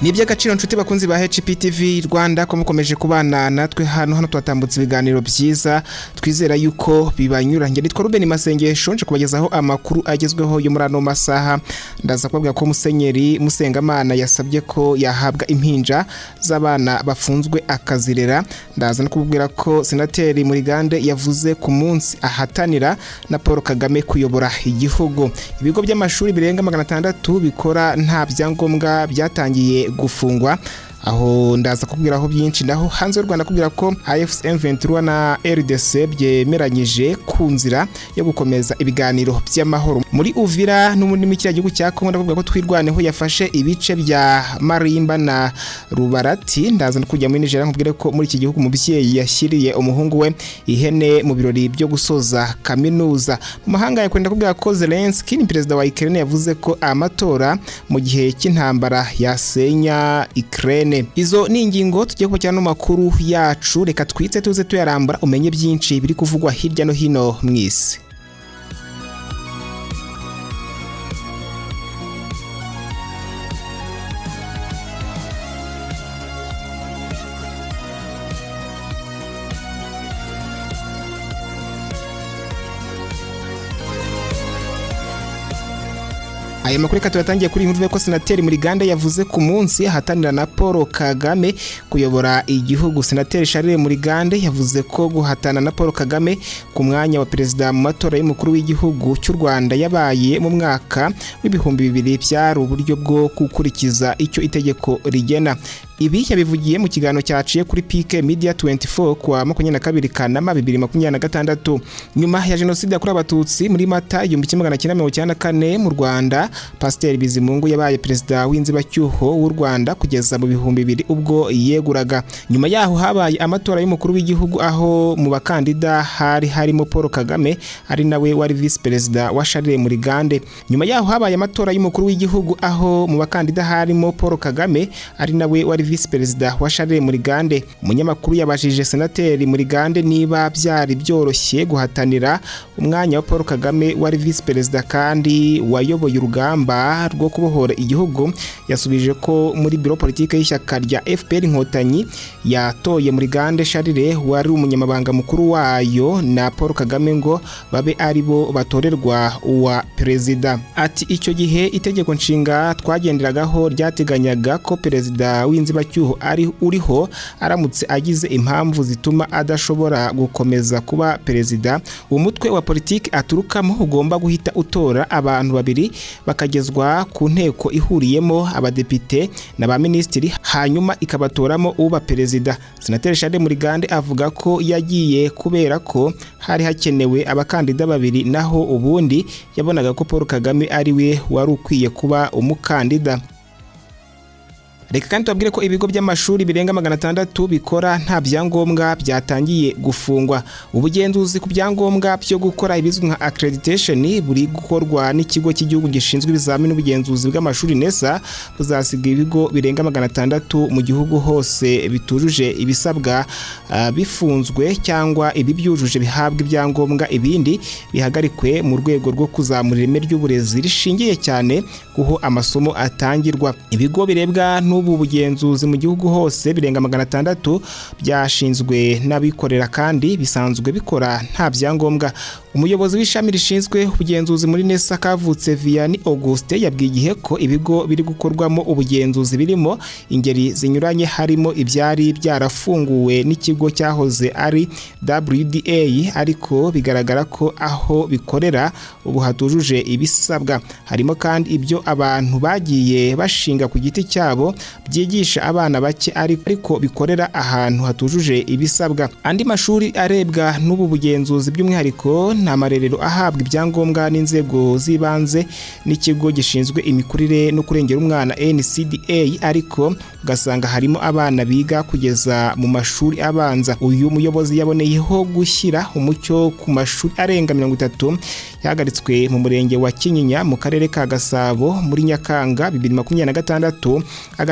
Ni iby'agaciro nshuti bakunzi ba HPTV Rwanda ko mukomeje kubana natwe hano twatambutse ibiganiro byiza twizera yuko bibanyuranye. Nitwa Ruben Masengesho nje kubagezaho amakuru agezweho yo muri ano masaha. Ndaza kubabwira ko Musenyeri Musengamana yasabye ko yahabwa impinja z'abana bafunzwe akazirera. Ndaza no kubwira ko Senateri Murigande yavuze ku munsi ahatanira na Paul Kagame kuyobora igihugu. Ibigo by'amashuri birenga 600 bikora nta byangombwa byatangiye gufungwa. Aho ndaza kubwiraho byinshi ndaho hanze y'u Rwanda kubwira ko AFC M23 na RDC byemeranyije ku nzira yo gukomeza ibiganiro by'amahoro muri Uvira n'umundi mikira gihugu cya Kongo. Ndavuga ko twirwaneho yafashe ibice bya Marimba na Rubarati. Ndaza no kujya muri Nigeria nkubwire ko muri iki gihugu umubyeyi yashyiriye umuhungu we ihene mu birori byo gusoza kaminuza. Mu mahanga yakwenda kubwira ko Zelensky ni perezida wa Ukraine yavuze ko amatora mu gihe cy'intambara yasenya Ukraine. Izo ni ingingo tugiye kubakira no makuru yacu, reka twitse tuze tuyarambura umenye byinshi biri kuvugwa hirya no hino mwisi. Aya makuru katuyatangiye kuri inkuru ko Senateri Murigande yavuze ku munsi ahatanira na Paul Kagame kuyobora igihugu. Senateri Charles Murigande yavuze ko guhatana na Paul Kagame ku mwanya wa perezida mu matora y'umukuru w'igihugu cy'u Rwanda yabaye mu mwaka w'ibihumbi 2000 byari uburyo bwo gukurikiza icyo itegeko rigena. Ibi yabivugiye mu kiganiro cyaciye kuri PK Media 24 kwa 22 Kanama 2026 nyuma ya jenoside yakorewe abatutsi muri Mata 1994 mu Rwanda. Pasiteri Bizimungu yabaye perezida w'inzibacyuho w'u Rwanda kugeza mu bihumbi 2000 ubwo yeguraga. Nyuma yaho habaye amatora y'umukuru w'igihugu aho mu bakandida harimo Paul Kagame ari nawe wari vice perezida wa Charles Murigande. Nyuma yaho habaye amatora y'umukuru w'igihugu aho mu bakandida harimo Paul Kagame ari nawe wari vice perezida wa Charles Murigande. Umunyamakuru yabajije Senateri Murigande niba byari byoroshye guhatanira umwanya wa Paul Kagame wari vice perezida kandi wayoboye urugamba rwo kubohora igihugu. Yasubije ko muri biro politike y'ishyaka rya FPR Inkotanyi yatoye Murigande Charles wari umunyamabanga mukuru wayo na Paul Kagame ngo babe ari bo batorerwa uwa perezida. Ati icyo gihe itegeko nshinga twagenderagaho ryateganyaga ko perezida w'inzibacyuho ari uriho aramutse agize impamvu zituma adashobora gukomeza kuba perezida, umutwe wa politiki aturukamo ugomba guhita utora abantu babiri bakagezwa ku nteko ihuriyemo abadepite na ba ministeri hanyuma ikabatoramo uba perezida. Senateri Charles Murigande avuga ko yagiye kubera ko hari hakenewe abakandida babiri naho ubundi yabonaga ko Paul Kagame ari we wari ukwiye kuba umukandida. Reka kandi tubabwire ko ibigo by'amashuri birenga 600 bikora nta byangombwa byatangiye gufungwa. Ubugenzuzi ku byangombwa byo gukora ibizwi nka accreditation buri gukorwa n'ikigo cy'igihugu gishinzwe ibizamini n'ubugenzuzi bw'amashuri NESA buzasiga ibigo birenga 600 mu gihugu hose bitujuje ibisabwa bifunzwe cyangwa ibi byujuje bihabwa ibyangombwa, ibindi bihagarikwe mu rwego rwo kuzamura ireme ry'uburezi rishingiye cyane kuho amasomo atangirwa. Ibigo birebwa ubu bugenzuzi mu gihugu hose birenga 600 byashinzwe n'abikorera kandi bisanzwe bikora nta byangombwa. Umuyobozi w'ishami rishinzwe ubugenzuzi muri NESA Kavutse Vianney Auguste yabwiye igihe ko ibigo biri gukorwamo ubugenzuzi birimo ingeri zinyuranye harimo ibyari byarafunguwe n'ikigo cyahoze ari WDA ariko bigaragara ko aho bikorera ubu hatujuje ibisabwa. Harimo kandi ibyo abantu bagiye bashinga ku giti cyabo byigisha abana bake ariko bikorera ahantu hatujuje ibisabwa. Andi mashuri arebwa n'ubu bugenzuzi by'umwihariko nta marerero ahabwa ibyangombwa n'inzego z'ibanze n'ikigo gishinzwe imikurire no kurengera umwana NCDA ariko ugasanga harimo abana biga kugeza mu mashuri abanza. Uyu muyobozi yaboneyeho gushyira umucyo ku mashuri arenga 30 yahagaritswe mu murenge wa Kinyinya mu karere ka Gasabo muri Nyakanga 2026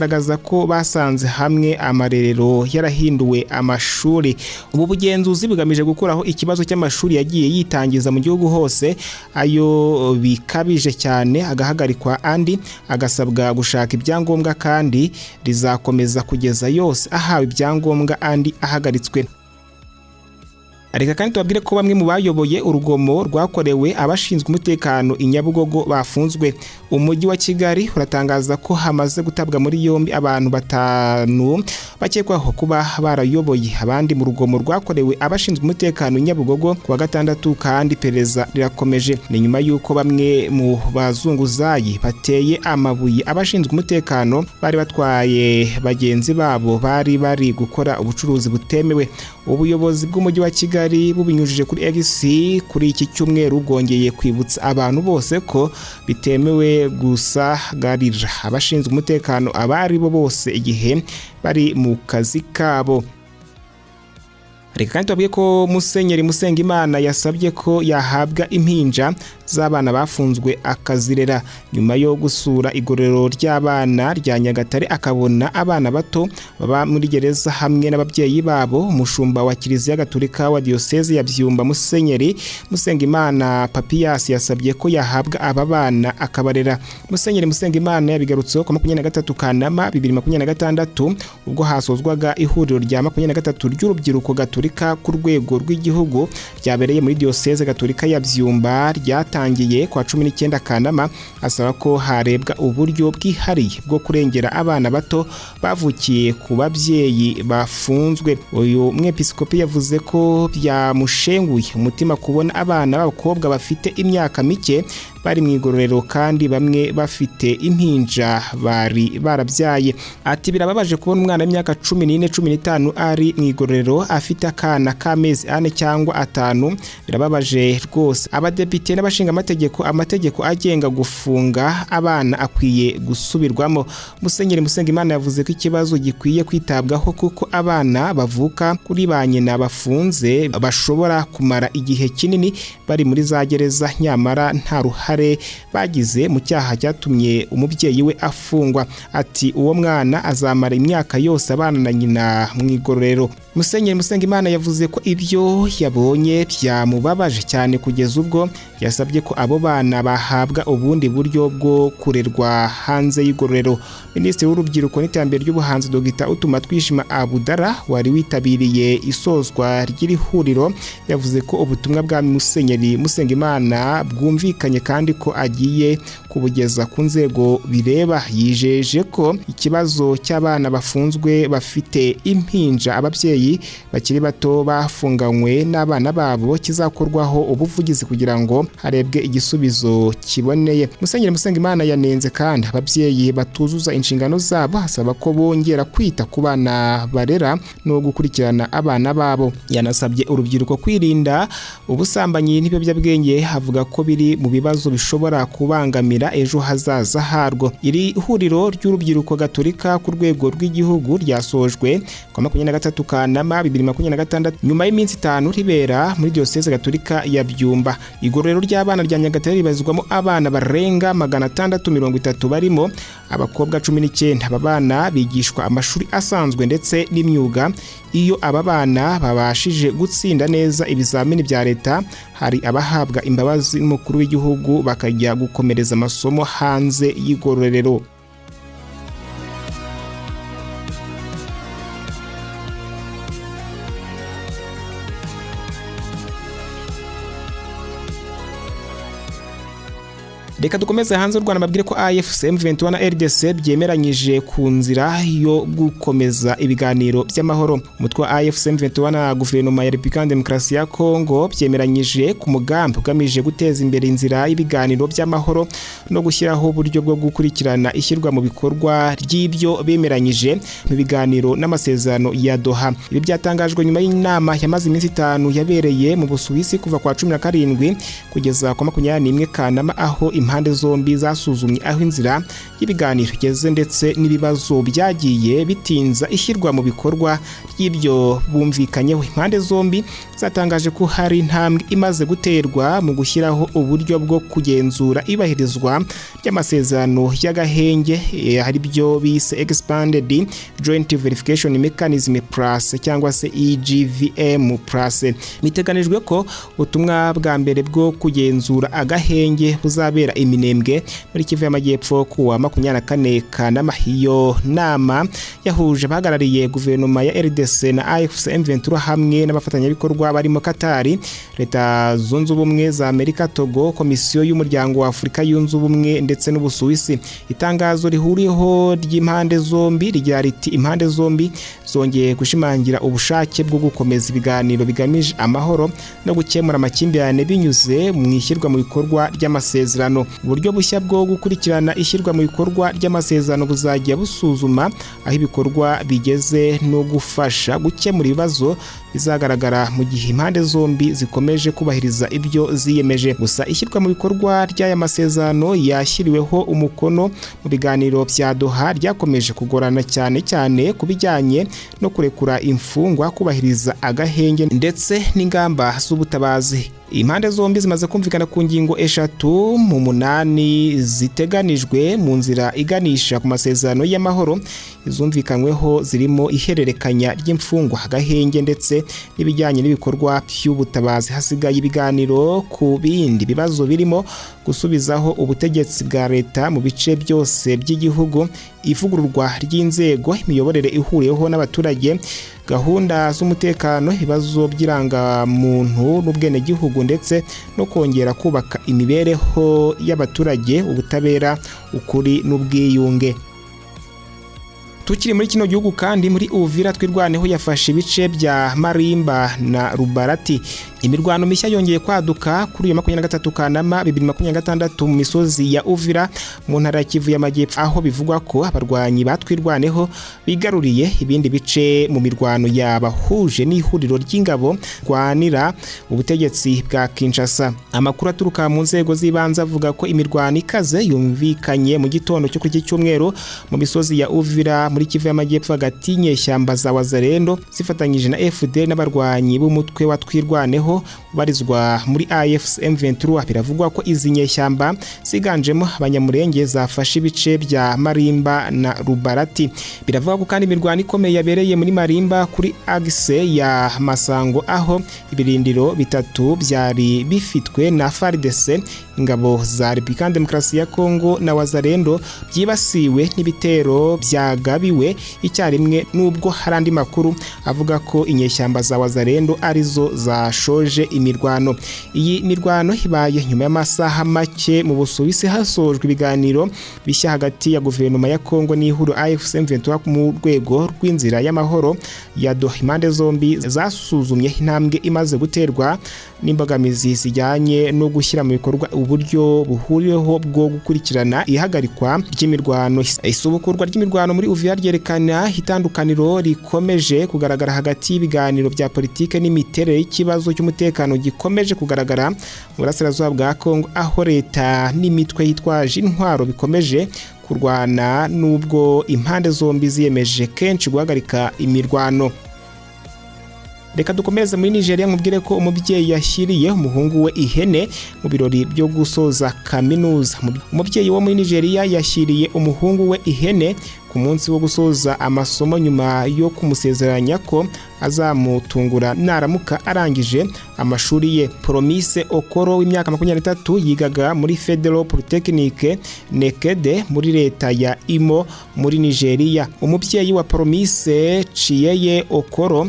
bagaragaza ko basanze hamwe amarerero yarahinduwe amashuri. Ubu bugenzuzi bugamije gukuraho ikibazo cy'amashuri yagiye yitangiza mu gihugu hose, ayo bikabije cyane agahagarikwa, andi agasabwa gushaka ibyangombwa, kandi rizakomeza kugeza yose ahawe ibyangombwa andi ahagaritswe. Areka kandi tubabwire ko bamwe mu bayoboye urugomo rwakorewe abashinzwe umutekano i Nyabugogo bafunzwe. Umujyi wa Kigali uratangaza ko hamaze gutabwa muri yombi abantu 5 bakekwaho kuba barayoboye abandi mu rugomo rwakorewe abashinzwe umutekano i Nyabugogo kuwa gatandatu, kandi pereza rirakomeje. Ni nyuma yuko bamwe mu bazunguzayi bateye amabuye abashinzwe umutekano bari batwaye bagenzi babo bari gukora ubucuruzi butemewe. Ubuyobozi bw'umujyi wa Kigali bubinyujije kuri X kuri iki cyumweru bwongeye kwibutsa abantu bose ko bitemewe gusagarira abashinzwe umutekano abari bo bose igihe bari mu kazi kabo. Reka kandi tubabwiye ko Musenyeri Musengimana yasabye ko yahabwa impinja z'abana bafunzwe akazirera. Nyuma yo gusura igororero ry'abana rya Nyagatare akabona abana bato baba muri gereza hamwe n'ababyeyi babo, umushumba wa Kiliziya Gatolika wa Diocese ya Byumba Musenyeri Musengimana Papias yasabye ko yahabwa aba bana akabarera. Musenyeri Musengimana yabigarutseho ku 23 Kanama 2026 ubwo hasozwaga ihuriro rya 23 ry'urubyiruko Gatolika ku rwego rw'igihugu ryabereye muri Diocese Gatolika ya Byumba, ryatangiye kwa 19 Kanama. Asaba ko harebwa uburyo bwihariye bwo kurengera abana bato bavukiye ku babyeyi bafunzwe. Uyu mwepiskopi yavuze ko byamushenguye umutima kubona abana b'abakobwa bafite imyaka mike bari mu igororero, kandi bamwe bafite impinja bari barabyaye. Ati birababaje kubona umwana w'imyaka 14-15 ari mu igororero afite akana k'amezi 4 cyangwa 5. Birababaje rwose. Abadepite n'abashinga amategeko agenga gufunga abana akwiye gusubirwamo. Musenyeri Musengimana yavuze ko ikibazo gikwiye kwitabwaho kuko abana bavuka kuri ba nyina bafunze bashobora kumara igihe kinini bari muri za gereza, nyamara nta ruhare bagize mu cyaha cyatumye umubyeyi we afungwa. Ati uwo mwana azamara imyaka yose abana na nyina mu igororero. Musenyeri Musengimana yavuze ko ibyo yabonye byamubabaje cyane kugeza ubwo yasabye ko abo bana bahabwa ubundi buryo bwo kurerwa hanze y'igororero. Minisitiri w'Urubyiruko n'Iterambere ry'Ubuhanzi Dr. Utumatwishima Abudara wari witabiriye isozwa ry'iri huriro yavuze ko ubutumwa bwa Musenyeri Musengimana bwumvikanye kandi ko agiye kubugeza ku nzego bireba. Yijeje ko ikibazo cy'abana bafunzwe bafite impinja, ababyeyi bakiri bato bafunganywe n'abana babo kizakorwaho ubuvugizi kugira ngo harebwe igisubizo kiboneye. Musenyeri Musengimana yanenze kandi ababyeyi batuzuza inshingano zabo, hasaba ko bongera kwita ku bana barera no gukurikirana abana babo. Yanasabye urubyiruko kwirinda ubusambanyi n'ibiyobyabwenge, havuga ko biri mu bibazo bishobora kubangamira ejo hazaza harwo. Iri huriro ry'urubyiruko Gatolika ku rwego rw'igihugu ryasojwe kwa 23 Kanama 2026 nyuma y'iminsi 5 ribera muri Diocese Gatolika ya Byumba. Igororero ry'abana rya Nyagatare ribazwamo abana barenga 630 barimo abakobwa 19. Aba bana bigishwa amashuri asanzwe ndetse n'imyuga. Iyo aba bana babashije gutsinda neza ibizamini bya leta, hari abahabwa imbabazi n'umukuru w'igihugu bakajya gukomereza amasomo hanze y'igororero. Reka dukomeze hanze y'u Rwanda babwire ko AFC M23 na RDC byemeranyije ku nzira yo gukomeza ibiganiro by'amahoro. Umutwe wa AFC M23 na guverinoma ya Repubulika Demokarasi ya Kongo byemeranyije ku mugambi ugamije guteza imbere inzira y'ibiganiro by'amahoro no gushyiraho uburyo bwo gukurikirana ishyirwa mu bikorwa ry'ibyo bemeranyije mu biganiro n'amasezerano ya Doha. Ibi byatangajwe nyuma y'inama yamaze iminsi 5 yabereye mu Busuwisi kuva kwa 17 kugeza kwa 21 Kanama, aho impande zombi zasuzumye aho inzira y'ibiganiro igeze ndetse n'ibibazo byagiye bitinza ishyirwa mu bikorwa ry'ibyo bumvikanyeho. Impande zombi zatangaje ko hari intambwe imaze guterwa mu gushyiraho uburyo bwo kugenzura ibahirizwa ry'amasezerano y'agahenge, hari byo bise Expanded Joint Verification Mechanism Plus cyangwa se EGVM Plus. Biteganijwe ko ubutumwa bwa mbere bwo kugenzura agahenge buzabera Iminembwe muri Kivu y'Amajyepfo kuwa 24 Kanama. Iyo nama yahuje abahagarariye guverinoma ya RDC na AFC M23 hamwe n'abafatanyabikorwa barimo Katari, Leta Zunze Ubumwe za Amerika, Togo, Komisiyo y'Umuryango wa Afurika Yunze Ubumwe ndetse n'Ubusuwisi. Itangazo rihuriyeho ry'impande zombi rigira riti impande zombi zongeye gushimangira ubushake bwo gukomeza ibiganiro bigamije amahoro no gukemura amakimbirane binyuze mu ishyirwa mu bikorwa ry'amasezerano. Uburyo bushya bwo gukurikirana ishyirwa mu bikorwa ry'amasezerano buzajya busuzuma aho ibikorwa bigeze no gufasha gukemura ibibazo bizagaragara mu gihe impande zombi zikomeje kubahiriza ibyo ziyemeje. Gusa ishyirwa mu bikorwa ry'aya masezerano yashyiriweho umukono mu biganiro bya Doha ryakomeje kugorana cyane cyane kubijyanye no kurekura imfungwa, kubahiriza agahenge ndetse n'ingamba z'ubutabazi. Impande zombi zimaze kumvikana ku ngingo 3 mu 8 ziteganijwe mu nzira iganisha ku masezerano y'amahoro. Izumvikanyweho zirimo ihererekanya ry'imfungwa, agahenge ndetse n'ibijyanye n'ibikorwa by'ubutabazi. Hasigaye ibiganiro ku bindi bibazo birimo gusubizaho ubutegetsi bwa leta mu bice byose by'igihugu, ivugururwa ry'inzego, imiyoborere ihuriyeho n'abaturage, gahunda z'umutekano, ibibazo by'irangamuntu n'ubwenegihugu ndetse no kongera kubaka imibereho y'abaturage, ubutabera, ukuri n'ubwiyunge. Tukiri muri kino gihugu kandi muri Uvira twirwaneho yafashe ibice bya Marimba na Rubarati. Imirwano mishya yongeye kwaduka kuri 23 Kanama 2026 mu misozi ya Uvira mu ntara ya Kivu y'Amajyepfo, aho bivugwa ko abarwanyi batwirwaneho bigaruriye ibindi bice mu mirwano yabahuje n'ihuriro ry'ingabo rwanira ubutegetsi bwa Kinshasa. Amakuru aturuka mu nzego z'ibanze avuga ko imirwano ikaze yumvikanye mu gitondo cyo kuri cyumweru mu misozi ya Uvira muri Kivu y'Amajyepfo hagati y'inyeshyamba za Wazalendo zifatanyije na FDL n'abarwanyi b'umutwe wa twirwaneho barizwa muri AFC M23. Biravugwa ko izi nyeshyamba ziganjemo abanyamurenge zafashe ibice bya Marimba na Rubarati. Biravugwa ko kandi imirwano ikomeye yabereye muri Marimba kuri axe ya Masango, aho ibirindiro bitatu byari bifitwe na FARDC, ingabo za Repubulika Demokarasi ya Kongo na Wazalendo, byibasiwe n'ibitero byagabiwe icyarimwe, nubwo harandi makuru avuga ko inyeshyamba za Wazalendo arizo zashoje imirwano. Iyi mirwano ibaye nyuma y'amasaha make mu Busuwisi hasojwe ibiganiro bishya hagati ya guverinoma ya Kongo n'ihuriro AFC M23 mu rwego rw'inzira y'amahoro ya Doha. Impande zombi zasuzumye intambwe imaze guterwa n'imbogamizi zijyanye no gushyira mu bikorwa uburyo buhuriyeho bwo gukurikirana ihagarikwa ry'imirwano. Isubukurwa ry'imirwano muri Uvira ryerekana itandukaniro rikomeje kugaragara hagati y'ibiganiro bya politike n'imiterere y'ikibazo cy'umutekano gikomeje kugaragara mu burasirazuba bwa Kongo, aho leta n'imitwe yitwaje intwaro bikomeje kurwana nubwo impande zombi ziyemeje kenshi guhagarika imirwano. Reka dukomereze muri Nigeria, nkubwire ko umubyeyi yashyiriye umuhungu we ihene mu birori byo gusoza kaminuza. Umubyeyi wo muri Nigeria yashyiriye umuhungu we ihene ku munsi wo gusoza amasomo nyuma yo kumusezeranya ko azamutungura naramuka arangije amashuri ye. Promise Okoro w'imyaka 23 yigaga muri Federal Polytechnic Nekede muri leta ya Imo muri Nigeria. Umubyeyi wa Promise Chiyeye Okoro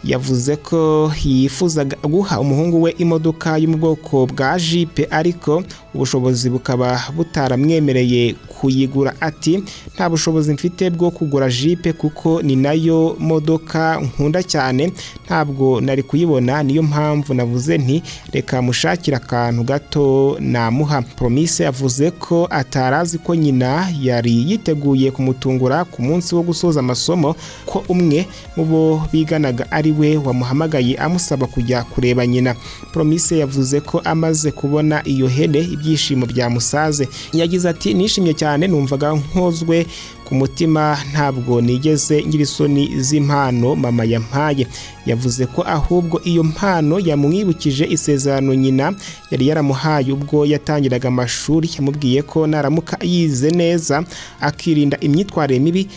yavuze ko yifuzaga guha umuhungu we imodoka yo mu bwoko bwa Jeep, ariko ubushobozi bukaba butaramwemereye kuyigura. Ati nta bushobozi mfite bwo kugura Jeep kuko ni nayo modoka nkunda cyane, ntabwo nari kuyibona, niyo mpamvu navuze nti reka mushakira akantu gato namuha. Promise yavuze ko atarazi ko nyina yari yiteguye kumutungura ku munsi wo gusoza amasomo, ko umwe mu bo biganaga ari ari we wamuhamagaye amusaba kujya kureba nyina. Promise yavuze ko amaze kubona iyo hene ibyishimo byamusaze. Yagize ati nishimye cyane, numvaga nkozwe ku mutima, ntabwo nigeze ngira isoni z'impano mama yampaye. Yavuze ko ahubwo iyo mpano yamwibukije isezerano nyina yari yaramuhaye ubwo yatangiraga amashuri. Yamubwiye ko naramuka yize neza akirinda imyitwarire mibi,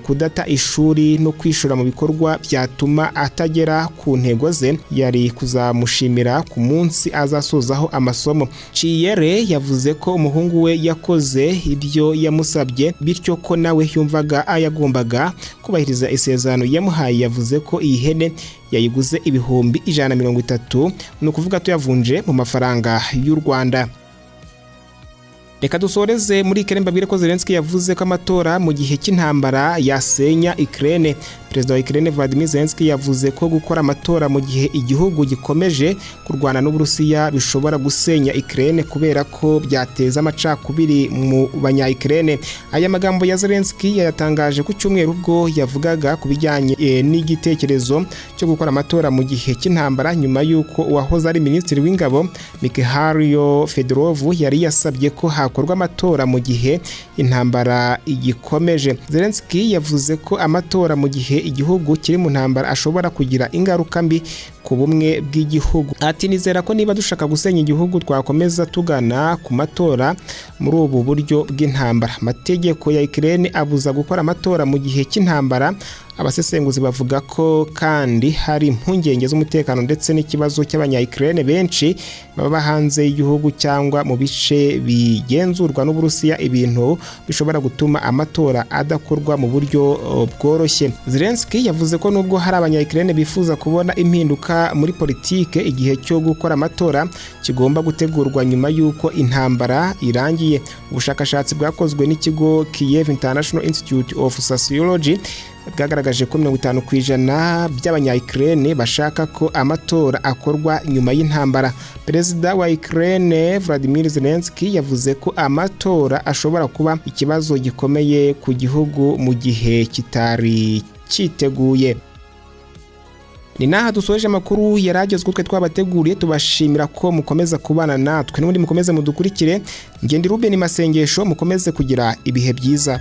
kudata ishuri no kwishora mu bikorwa byatuma atagera ku ntego ze, yari kuzamushimira ku munsi azasozaho amasomo. Ciyere yavuze ko umuhungu we yakoze ibyo yamusabye, bityo ko nawe yumvaga yagombaga kubahiriza isezerano yamuhaye. Yavuze ko iyi hene yayiguze ibihumbi 130, ni ukuvuga tuyavunje mu mafaranga y'u Rwanda. Reka dusoreze muri Ukraine mbabwire ko Zelensky yavuze ko amatora mu gihe cy'intambara yasenya Ukraine. Perezida wa Ukraine Volodymyr Zelensky yavuze ko gukora amatora mu gihe igihugu gikomeje kurwana n'Uburusiya bishobora gusenya Ukraine kubera ko byateza amacakubiri mu banya-Ukraine. Aya magambo ya Zelensky yayatangaje ku cyumweru ubwo yavugaga ku bijyanye n'igitekerezo cyo gukora amatora mu gihe cy'intambara, nyuma y'uko uwahoze ari minisitiri w'ingabo Mikhailo Fedorov yari yasabye ko hakorwa amatora mu gihe intambara igikomeje. Zelensky yavuze ko amatora mu gihe igihugu kiri mu ntambara ashobora kugira ingaruka mbi ku bumwe bw'igihugu. Ati nizera ko niba dushaka gusenya igihugu twakomeza tugana ku matora muri ubu buryo bw'intambara. Amategeko ya Ukraine abuza gukora amatora mu gihe cy'intambara. Abasesenguzi bavuga ko kandi hari impungenge z'umutekano ndetse n'ikibazo cy'abanya-Ukraine benshi baba hanze y'igihugu cyangwa mu bice bigenzurwa n'Uburusiya, ibintu bishobora gutuma amatora adakorwa mu buryo bworoshye. Zelensky yavuze ko nubwo hari abanya-Ukraine bifuza kubona impinduka muri politike, igihe cyo gukora amatora kigomba gutegurwa nyuma y'uko intambara irangiye. Ubushakashatsi bwakozwe n'ikigo Kiev International Institute of Sociology bwagaragaje ko 50% by'abanya-Ukraine bashaka ko amatora akorwa nyuma y'intambara. Perezida wa Ukraine Volodymyr Zelensky yavuze ko amatora ashobora kuba ikibazo gikomeye ku gihugu mu gihe kitari cyiteguye. Ni naha dusoje amakuru yaragezwe twe twabateguriye. Tubashimira ko mukomeza kubana natwe, n'ubundi mukomeze mudukurikire. Ngende Ruben Masengesho, mukomeze kugira ibihe byiza.